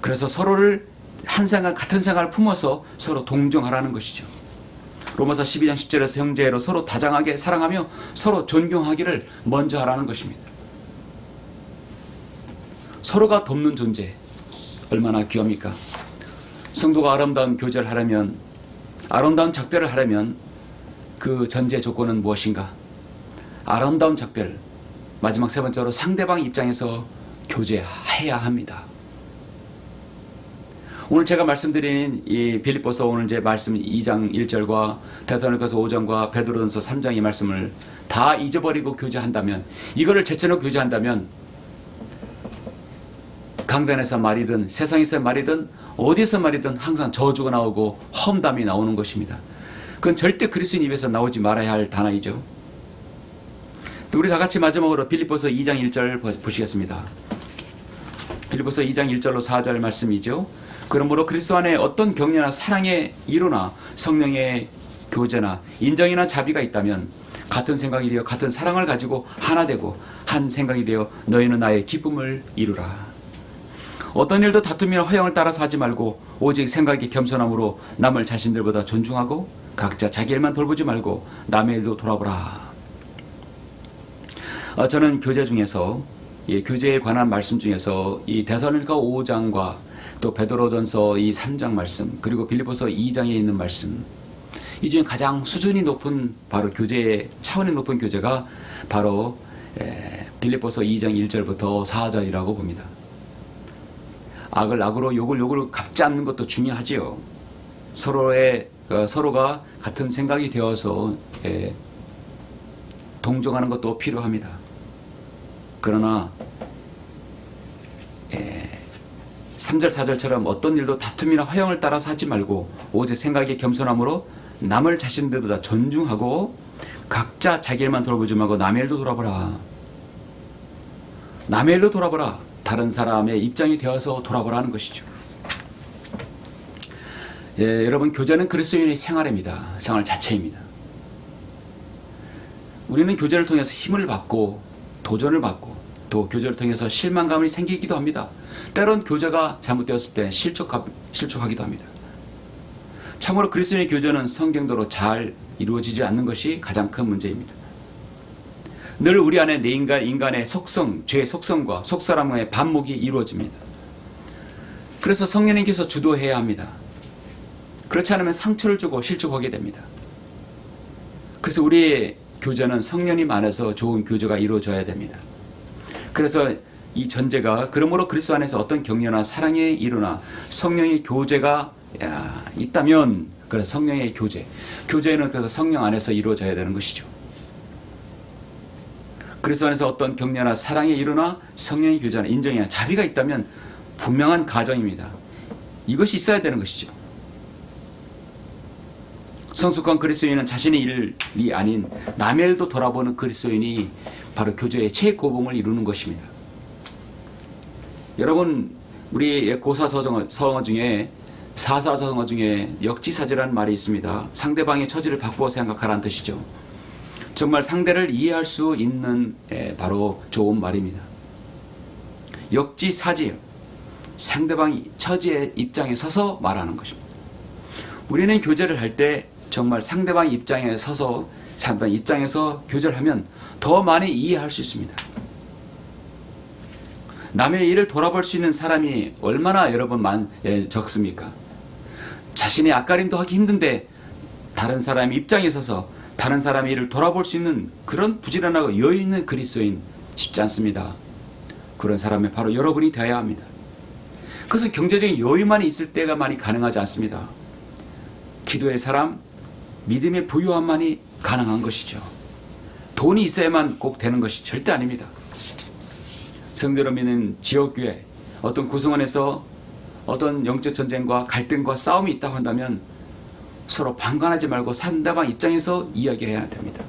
그래서 서로를 한 생각, 같은 생각을 품어서 서로 동정하라는 것이죠. 로마서 12장 10절에서 형제로 서로 다정하게 사랑하며 서로 존경하기를 먼저 하라는 것입니다. 서로가 돕는 존재, 얼마나 귀합니까? 성도가 아름다운 교제를 하려면, 아름다운 작별을 하려면 그 전제 조건은 무엇인가? 아름다운 작별, 마지막 세 번째로 상대방 입장에서 교제해야 합니다. 오늘 제가 말씀드린 이 빌립보서 오늘 이제 말씀 2장 1절과 데살로니가서 5장과 베드로전서 3장의 말씀을 다 잊어버리고 교제한다면, 이거를 제쳐놓고 교제한다면 강단에서 말이든 세상에서 말이든 어디서 말이든 항상 저주가 나오고 험담이 나오는 것입니다. 그건 절대 그리스도인 입에서 나오지 말아야 할 단어이죠. 우리 다 같이 마지막으로 빌립보서 2장 1절 보시겠습니다. 빌립보서 2장 1절로 4절 말씀이죠. 그러므로 그리스도 안에 어떤 격려나 사랑의 이로나 성령의 교제나 인정이나 자비가 있다면 같은 생각이 되어 같은 사랑을 가지고 하나 되고 한 생각이 되어 너희는 나의 기쁨을 이루라. 어떤 일도 다툼이나 허영을 따라서 하지 말고 오직 생각이 겸손함으로 남을 자신들보다 존중하고 각자 자기 일만 돌보지 말고 남의 일도 돌아보라. 저는 교제 중에서 교제에 관한 말씀 중에서 이 데살로니가 5장과 또 베드로전서 이 3장 말씀, 그리고 빌립보서 2장에 있는 말씀, 이 중에 가장 수준이 높은 바로 교제의 차원이 높은 교제가 바로 빌립보서 2장 1절부터 4절이라고 봅니다. 악을 악으로 욕을 욕으로 갚지 않는 것도 중요하지요. 서로가 같은 생각이 되어서 동정하는 것도 필요합니다. 그러나 3절 4절처럼 어떤 일도 다툼이나 허영을 따라서 하지 말고 오직 생각의 겸손함으로 남을 자신들보다 존중하고 각자 자기 일만 돌보지 말고 남의 일도 돌아보라. 남의 일도 돌아보라. 다른 사람의 입장이 되어서 돌아보라는 것이죠. 여러분, 교제는 그리스도인의 생활입니다. 생활 자체입니다. 우리는 교제를 통해서 힘을 받고 도전을 받고 또 교제를 통해서 실망감이 생기기도 합니다. 때론 교제가 잘못되었을 때 실족하기도 합니다. 참으로 그리스도인의 교제는 성경대로 잘 이루어지지 않는 것이 가장 큰 문제입니다. 늘 우리 안에 내 인간의 속성, 죄의 속성과 속사람의 반목이 이루어집니다. 그래서 성령님께서 주도해야 합니다. 그렇지 않으면 상처를 주고 실족하게 됩니다. 그래서 우리의 교제는 성령님 안에서 좋은 교제가 이루어져야 됩니다. 그래서 이 전제가 그러므로 그리스도 안에서 어떤 격려나 사랑에 이루나 성령의 교제가 있다면, 그래서 성령의 교제는 그래서 성령 안에서 이루어져야 되는 것이죠. 그리스도 안에서 어떤 격려나 사랑에 이루나 성령의 교제나 인정이나 자비가 있다면 분명한 가정입니다. 이것이 있어야 되는 것이죠. 성숙한 그리스도인은 자신의 일이 아닌 남의 일도 돌아보는 그리스도인이 바로 교제의 최고봉을 이루는 것입니다. 여러분, 우리 고사성어 중에 사사성어 중에 역지사지라는 말이 있습니다. 상대방의 처지를 바꾸어 생각하라는 뜻이죠. 정말 상대를 이해할 수 있는 바로 좋은 말입니다. 역지사지예요. 상대방의 처지의 입장에 서서 말하는 것입니다. 우리는 교제를 할 때 정말 상대방의 입장에 서서 상대방 입장에서 교제를 하면 더 많이 이해할 수 있습니다. 남의 일을 돌아볼 수 있는 사람이 얼마나 여러분 적습니까? 자신의 앞가림도 하기 힘든데 다른 사람의 입장에 서서 다른 사람의 일을 돌아볼 수 있는 그런 부지런하고 여유 있는 그리스도인 쉽지 않습니다. 그런 사람이 바로 여러분이 되어야 합니다. 그것은 경제적인 여유만 있을 때가 많이 가능하지 않습니다. 기도의 사람, 믿음의 부유함만이 가능한 것이죠. 돈이 있어야만 꼭 되는 것이 절대 아닙니다. 성도로 믿는 지역교회 어떤 구성원에서 어떤 영적 전쟁과 갈등과 싸움이 있다고 한다면 서로 방관하지 말고 상대방 입장에서 이야기해야 됩니다.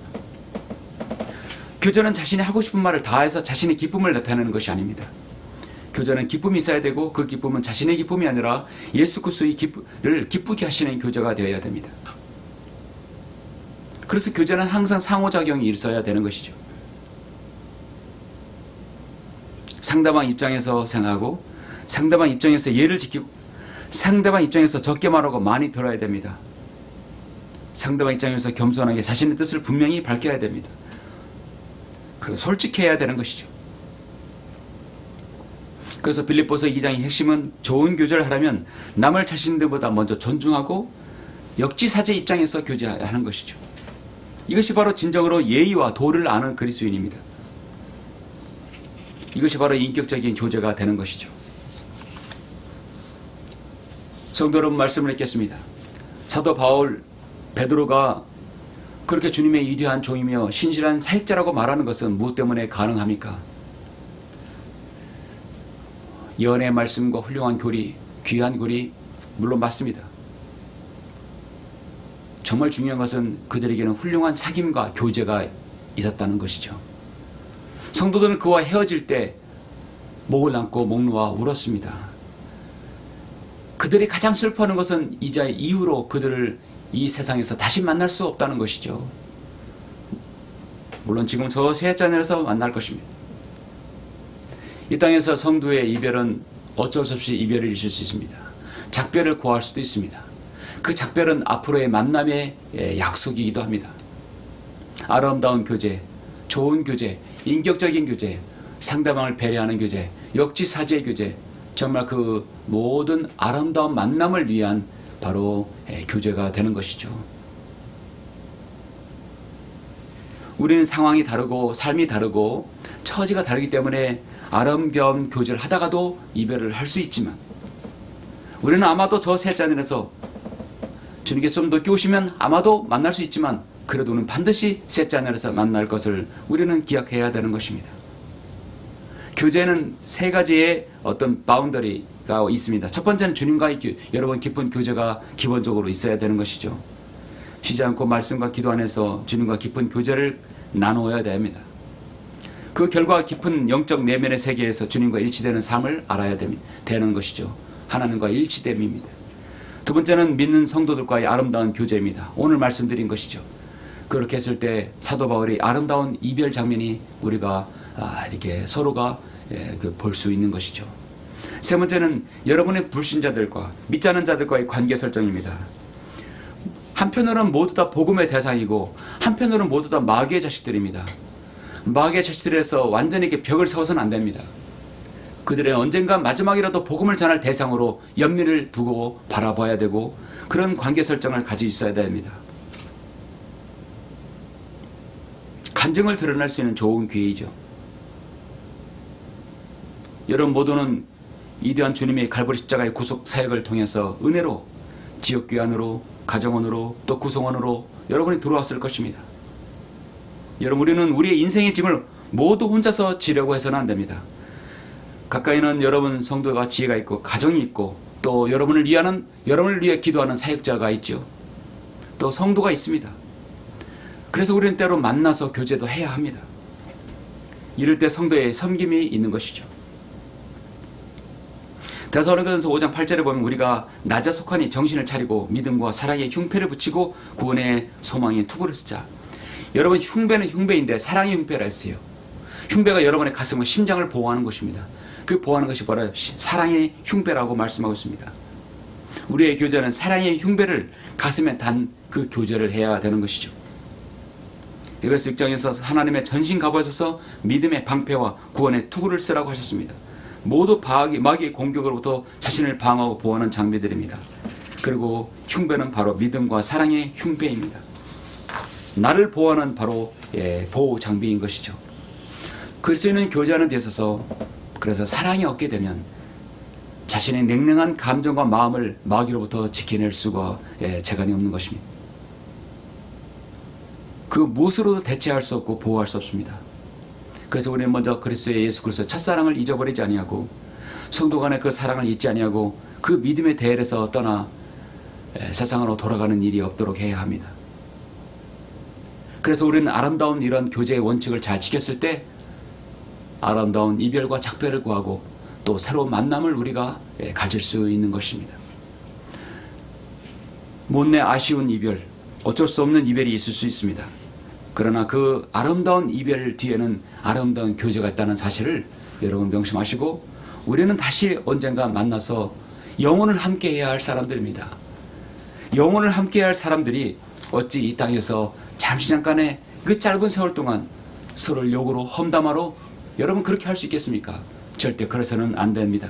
교제는 자신이 하고 싶은 말을 다해서 자신의 기쁨을 나타내는 것이 아닙니다. 교제는 기쁨이 있어야 되고 그 기쁨은 자신의 기쁨이 아니라 예수 그리스도의 기쁨을 기쁘게 하시는 교제가 되어야 됩니다. 그래서 교제는 항상 상호작용이 있어야 되는 것이죠. 상대방 입장에서 생각하고 상대방 입장에서 예를 지키고 상대방 입장에서 적게 말하고 많이 들어야 됩니다. 상대방 입장에서 겸손하게 자신의 뜻을 분명히 밝혀야 됩니다. 그리고 솔직해야 되는 것이죠. 그래서 빌립보서 2장의 핵심은 좋은 교제를 하려면 남을 자신들보다 먼저 존중하고 역지사지 입장에서 교제하는 것이죠. 이것이 바로 진정으로 예의와 도를 아는 그리스도인입니다. 이것이 바로 인격적인 교제가 되는 것이죠. 성도 여러분, 말씀을 읽겠습니다. 사도 바울, 베드로가 그렇게 주님의 위대한 종이며 신실한 사역자라고 말하는 것은 무엇 때문에 가능합니까? 예언의 말씀과 훌륭한 교리, 귀한 교리 물론 맞습니다. 정말 중요한 것은 그들에게는 훌륭한 사귐과 교제가 있었다는 것이죠. 성도들은 그와 헤어질 때 목을 안고 목 놓아 울었습니다. 그들이 가장 슬퍼하는 것은 이자의 이후로 그들을 이 세상에서 다시 만날 수 없다는 것이죠. 물론 지금 저 세자녀에서 만날 것입니다. 이 땅에서 성도의 이별은 어쩔 수 없이 이별을 있을 수 있습니다. 작별을 고할 수도 있습니다. 그 작별은 앞으로의 만남의 약속이기도 합니다. 아름다운 교제, 좋은 교제, 인격적인 교제, 상대방을 배려하는 교제, 역지사지의 교제, 정말 그 모든 아름다운 만남을 위한 바로 교제가 되는 것이죠. 우리는 상황이 다르고 삶이 다르고 처지가 다르기 때문에 아름다운 교제를 하다가도 이별을 할 수 있지만, 우리는 아마도 저 셋째 하늘에서 주님께서 좀 늦게 오시면 아마도 만날 수 있지만, 그래도 우리는 반드시 셋째 하늘에서 만날 것을 우리는 기억해야 되는 것입니다. 교제는 세 가지의 어떤 바운더리가 있습니다. 첫 번째는 주님과의 여러분 깊은 교제가 기본적으로 있어야 되는 것이죠. 쉬지 않고 말씀과 기도 안에서 주님과 깊은 교제를 나누어야 됩니다. 그 결과 깊은 영적 내면의 세계에서 주님과 일치되는 삶을 알아야 되는 것이죠. 하나님과 일치됨입니다. 두 번째는 믿는 성도들과의 아름다운 교제입니다. 오늘 말씀드린 것이죠. 그렇게 했을 때 사도 바울이 아름다운 이별 장면이 우리가 이렇게 서로가 볼 수 있는 것이죠. 세 번째는 여러분의 불신자들과 믿지 않는 자들과의 관계 설정입니다. 한편으로는 모두 다 복음의 대상이고 한편으로는 모두 다 마귀의 자식들입니다. 마귀의 자식들에서 완전히 이렇게 벽을 세워서는 안 됩니다. 그들의 언젠가 마지막이라도 복음을 전할 대상으로 연민을 두고 바라봐야 되고, 그런 관계 설정을 가지고 있어야 됩니다. 간증을 드러낼 수 있는 좋은 기회이죠. 여러분 모두는 위대한 주님의 갈보리 십자가의 구속 사역을 통해서 은혜로 지역교회 안으로, 가정원으로, 또 구성원으로 여러분이 들어왔을 것입니다. 여러분, 우리는 우리의 인생의 짐을 모두 혼자서 지려고 해서는 안 됩니다. 가까이는 여러분 성도가 지혜가 있고 가정이 있고, 또 여러분을 위해 기도하는 사역자가 있죠. 또 성도가 있습니다. 그래서 우리는 때로 만나서 교제도 해야 합니다. 이럴 때 성도의 섬김이 있는 것이죠. 데살로니가전서 5장 8절에 보면 우리가 낮에 속하니 정신을 차리고 믿음과 사랑의 흉패를 붙이고 구원의 소망의 투구를 쓰자. 여러분, 흉배는 흉배인데 사랑의 흉배라 했어요. 흉배가 여러분의 가슴과 심장을 보호하는 것입니다. 그 보호하는 것이 바로 사랑의 흉배라고 말씀하고 있습니다. 우리의 교제는 사랑의 흉배를 가슴에 단 그 교제를 해야 되는 것이죠. 그래서 6장에서 하나님의 전신 갑옷에서 믿음의 방패와 구원의 투구를 쓰라고 하셨습니다. 모두 마귀의 공격으로부터 자신을 방어하고 보호하는 장비들입니다. 그리고 흉배는 바로 믿음과 사랑의 흉배입니다. 나를 보호하는 바로 보호 장비인 것이죠. 그리스도인은 교제하는 데 있어서 그래서 사랑이 없게 되면 자신의 냉랭한 감정과 마음을 마귀로부터 지켜낼 수가 재간이 없는 것입니다. 그 무엇으로도 대체할 수 없고 보호할 수 없습니다. 그래서 우리는 먼저 그리스도의 예수 그리스도의 첫사랑을 잊어버리지 아니하고, 성도 간의 그 사랑을 잊지 아니하고, 그 믿음의 대열에서 떠나 세상으로 돌아가는 일이 없도록 해야 합니다. 그래서 우리는 아름다운 이런 교제의 원칙을 잘 지켰을 때 아름다운 이별과 작별을 구하고 또 새로운 만남을 우리가 가질 수 있는 것입니다. 못내 아쉬운 이별, 어쩔 수 없는 이별이 있을 수 있습니다. 그러나 그 아름다운 이별 뒤에는 아름다운 교제가 있다는 사실을 여러분 명심하시고, 우리는 다시 언젠가 만나서 영혼을 함께해야 할 사람들입니다. 영혼을 함께해야 할 사람들이 어찌 이 땅에서 잠시 잠깐의 그 짧은 세월 동안 서로를 욕으로 험담하러 여러분 그렇게 할 수 있겠습니까? 절대 그래서는 안 됩니다.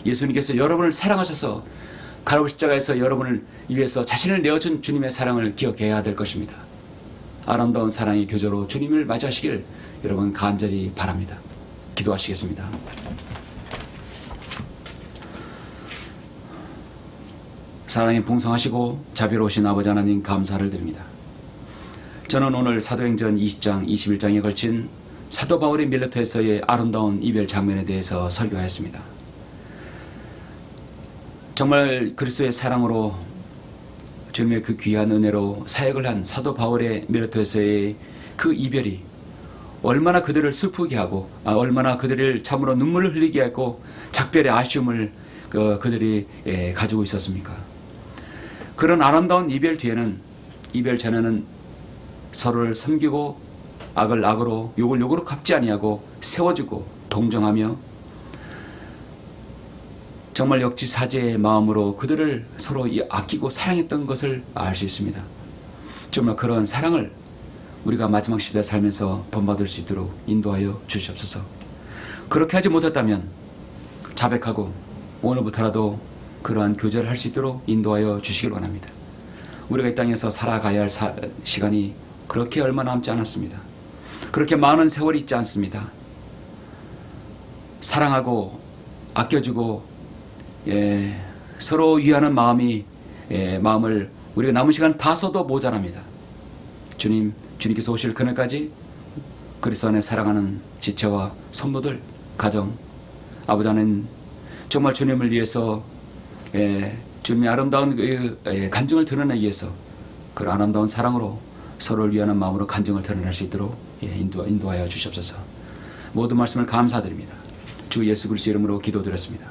예수님께서 여러분을 사랑하셔서 갈보리 십자가에서 여러분을 위해서 자신을 내어준 주님의 사랑을 기억해야 될 것입니다. 아름다운 사랑의 교제로 주님을 맞이하시길 여러분 간절히 바랍니다. 기도하시겠습니다. 사랑이 풍성하시고 자비로우신 아버지 하나님 감사를 드립니다. 저는 오늘 사도행전 20장, 21장에 걸친 사도 바울의 밀레토에서의 아름다운 이별 장면에 대해서 설교하였습니다. 정말 그리스도의 사랑으로 주님의 그 귀한 은혜로 사역을 한 사도 바울의 밀레토에서의 그 이별이 얼마나 그들을 슬프게 하고 얼마나 그들을 참으로 눈물을 흘리게 하고 작별의 아쉬움을 그들이 가지고 있었습니까? 그런 아름다운 이별 뒤에는, 이별 전에는 서로를 섬기고 악을 악으로 욕을 욕으로 갚지 아니하고 세워주고 동정하며 정말 역지사지의 마음으로 그들을 서로 아끼고 사랑했던 것을 알 수 있습니다. 정말 그런 사랑을 우리가 마지막 시대에 살면서 본받을 수 있도록 인도하여 주시옵소서. 그렇게 하지 못했다면 자백하고 오늘부터라도 그러한 교제를 할 수 있도록 인도하여 주시길 원합니다. 우리가 이 땅에서 살아가야 할 시간이 그렇게 얼마 남지 않았습니다. 그렇게 많은 세월이 있지 않습니다. 사랑하고 아껴주고 서로 위하는 마음을 우리가 남은 시간 다 써도 모자랍니다. 주님께서 오실 그날까지 그리스도 안에 사랑하는 지체와 성도들, 가정, 아버지 하나님 정말 주님을 위해서 주님의 아름다운 간증을 드러내기 위해서 그 아름다운 사랑으로 서로를 위하는 마음으로 간증을 드러낼 수 있도록 인도하여 주시옵소서. 모든 말씀을 감사드립니다. 주 예수 그리스도 이름으로 기도드렸습니다.